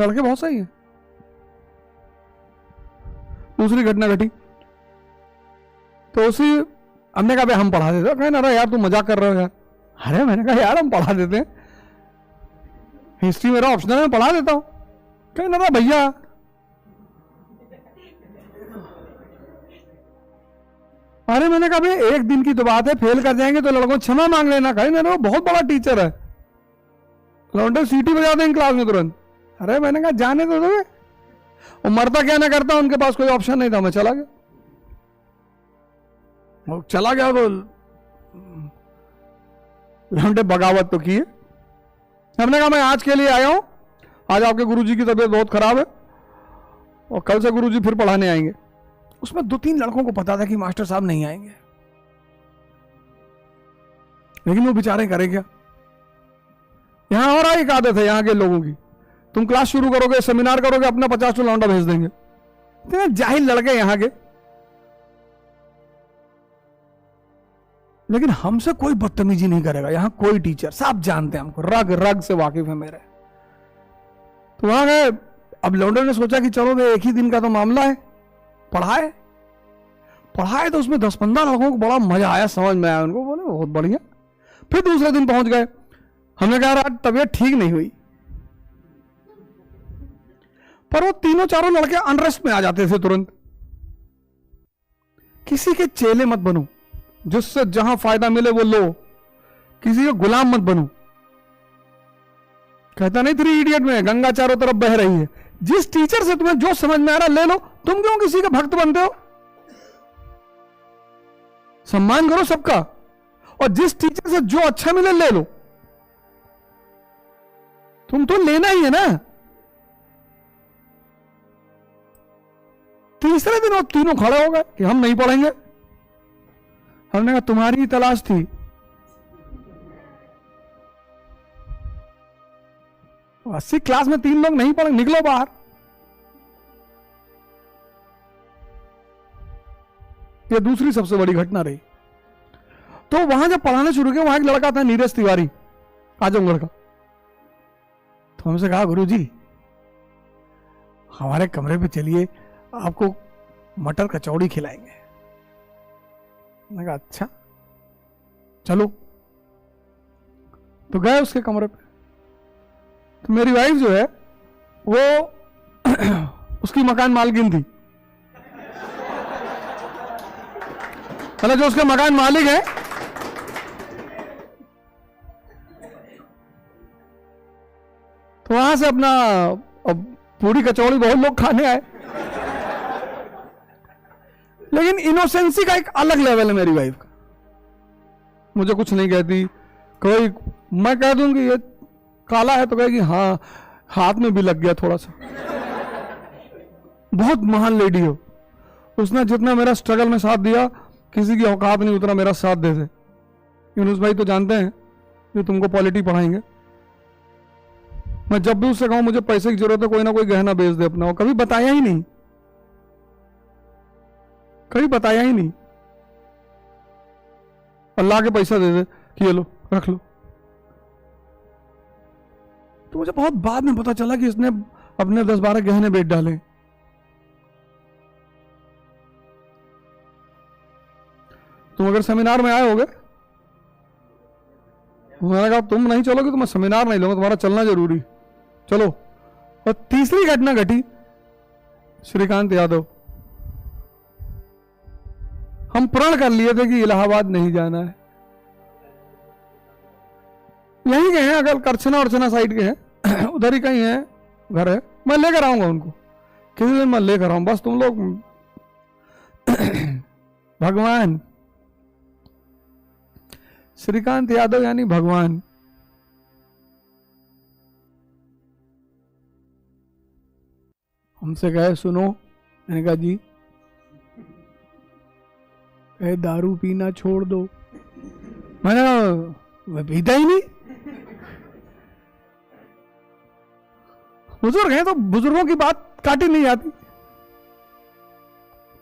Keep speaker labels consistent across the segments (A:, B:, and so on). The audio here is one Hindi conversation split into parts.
A: लड़के बहुत सही है। दूसरी घटना घटी तो उसी हमने कहा भाई हम पढ़ा देते, कहे ना यार तुम मजाक कर रहे हो यार। अरे मैंने कहा यार हम पढ़ा देते हैं, हिस्ट्री मेरा ऑप्शनल है, मैं पढ़ा देता हूं। कहे ना भैया अरे मैंने कहा भाई एक दिन की तो बात है, फेल कर जाएंगे तो लड़कों क्षमा मांग लेना। कहे ना वो बहुत बड़ा टीचर है, लौंडे सीटी बजा देंगे क्लास में तुरंत। अरे मैंने कहा जाने तो दो, वो मरता क्या ना करता, उनके पास कोई ऑप्शन नहीं था। मैं चला गया, वो चला गया तो लौंडे बगावत तो की है। हमने कहा मैं आज के लिए आया हूं, आज आपके गुरुजी की तबीयत बहुत खराब है और कल से गुरुजी फिर पढ़ाने आएंगे। उसमें 2-3 लड़कों को पता था कि मास्टर साहब नहीं आएंगे, लेकिन वो बेचारे करे क्या। यहां और एक आदत है यहां के लोगों की, तुम क्लास शुरू करोगे, सेमिनार करोगे, अपना 50 तो लौंडा भेज देंगे। इतने जाहिल लड़के यहां के, लेकिन हमसे कोई बदतमीजी नहीं करेगा यहां कोई टीचर, सब जानते हैं हमको, रग रग से वाकिफ है मेरे। तो वहां गए, अब लौंडे ने सोचा कि चलो भाई एक ही दिन का तो मामला है, पढ़ाए तो उसमें 10-15 लोगों को बड़ा मजा आया, समझ में आया उनको, बोले बहुत बढ़िया। फिर दूसरे दिन पहुंच गए, हमने कहा यार तबीयत ठीक नहीं हुई, पर वो 3-4 लड़के अनरेस्ट में आ जाते थे तुरंत। किसी के चेले मत बनो, जिससे जहां फायदा मिले वो लो, किसी का गुलाम मत बनो। कहता नहीं 3 इडियट में, गंगा चारों तरफ बह रही है, जिस टीचर से तुम्हें जो समझ में आ रहा ले लो। तुम क्यों किसी का भक्त बनते हो? सम्मान करो सबका, और जिस टीचर से जो अच्छा मिले ले लो। तुम तो लेना ही है ना। तीसरे दिन वो तीनों खड़े हो गए कि हम नहीं पढ़ेंगे। हमने कहा तुम्हारी तलाश थी, 80 क्लास में 3 लोग नहीं पढ़े, निकलो बाहर। यह दूसरी सबसे बड़ी घटना रही। तो वहां जब पढ़ाने शुरू किया, वहां एक लड़का था नीरज तिवारी, आजमगढ़ का। तो हमसे कहा गुरुजी हमारे कमरे पे चलिए, आपको मटर कचौड़ी खिलाएंगे। मैंने कहा अच्छा चलो। तो गए उसके कमरे पे, तो मेरी वाइफ जो है वो उसकी मकान मालकिन थी, मतलब जो उसके मकान मालिक है। तो वहां से अपना पूरी कचौड़ी बहुत लोग खाने आए, लेकिन इनोसेंसी का एक अलग लेवल है मेरी वाइफ का। मुझे कुछ नहीं कहती, कोई मैं कह दूंगी ये काला है तो कहेगी हाँ हाथ में भी लग गया थोड़ा सा। बहुत महान लेडी हो, उसने जितना मेरा स्ट्रगल में साथ दिया, किसी की औकात नहीं उतना मेरा साथ दे दे। यूनुस भाई तो जानते हैं कि तुमको पॉलिटी पढ़ाएंगे, मैं जब भी उससे कहूं मुझे पैसे की जरूरत है, कोई ना कोई गहना बेच दे अपना, वो कभी बताया ही नहीं, कभी बताया ही नहीं। अल्लाह के पैसा दे दे कि ये लो रख लो। तो मुझे बहुत बाद में पता चला कि इसने अपने 10-12 गहने बेच डाले। तुम अगर सेमिनार में आए होगे, मैंने कहा तुम नहीं चलोगे तो मैं सेमिनार नहीं लूंगा, तुम्हारा चलना जरूरी, चलो। और तीसरी घटना घटी, श्रीकांत यादव, हम प्रण कर लिए थे कि इलाहाबाद नहीं जाना है, यहीं के हैं, अगर करछना अर्चना साइड के हैं, उधर ही कहीं है घर है, मैं लेकर आऊंगा उनको किसी दिन, मैं लेकर आऊं, बस तुम लोग भगवान श्रीकांत यादव यानी भगवान। हमसे कहे सुनो, मैंने कहा जी, दारू पीना छोड़ दो। मैंने कहा मैं पीता ही नहीं। बुजुर्ग हैं तो बुजुर्गों की बात काटी नहीं जाती। एक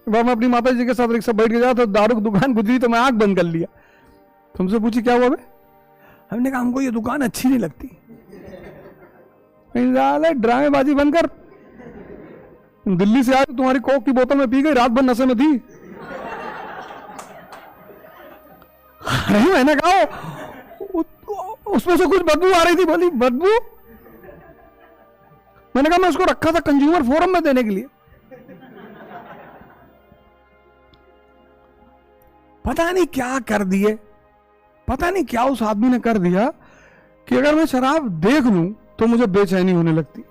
A: बार मैं अपनी माता जी के साथ रिक्शा बैठ के जा तो दारू की दुकान गुजरी तो मैं आंख बंद कर लिया। तुमसे पूछी क्या हुआ बे? हमने कहा हमको ये दुकान अच्छी नहीं लगती। साले ड्रामेबाजी बंद कर। दिल्ली से आए तो तुम्हारी कोक की बोतल में पी गई, रात भर नशे में थी। अरे मैंने कहा उसमें से कुछ बदबू आ रही थी, बोली बदबू। मैंने कहा मैं उसको रखा था कंज्यूमर फोरम में देने के लिए। पता नहीं क्या कर दिए, पता नहीं क्या उस आदमी ने कर दिया कि अगर मैं शराब देख लूं तो मुझे बेचैनी होने लगती।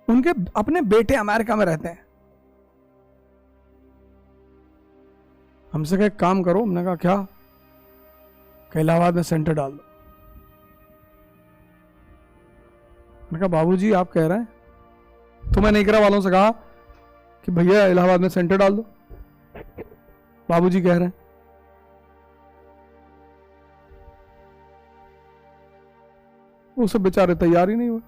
A: उनके अपने बेटे अमेरिका में रहते हैं। हमसे कहा काम करो, हमने कहा क्या? इलाहाबाद में सेंटर डाल दो। मैंने कहा बाबूजी आप कह रहे हैं? तो मैंने इकरा वालों से कहा कि भैया इलाहाबाद में सेंटर डाल दो। बाबूजी कह रहे हैं। वो सब बेचारे तैयार ही नहीं हुए।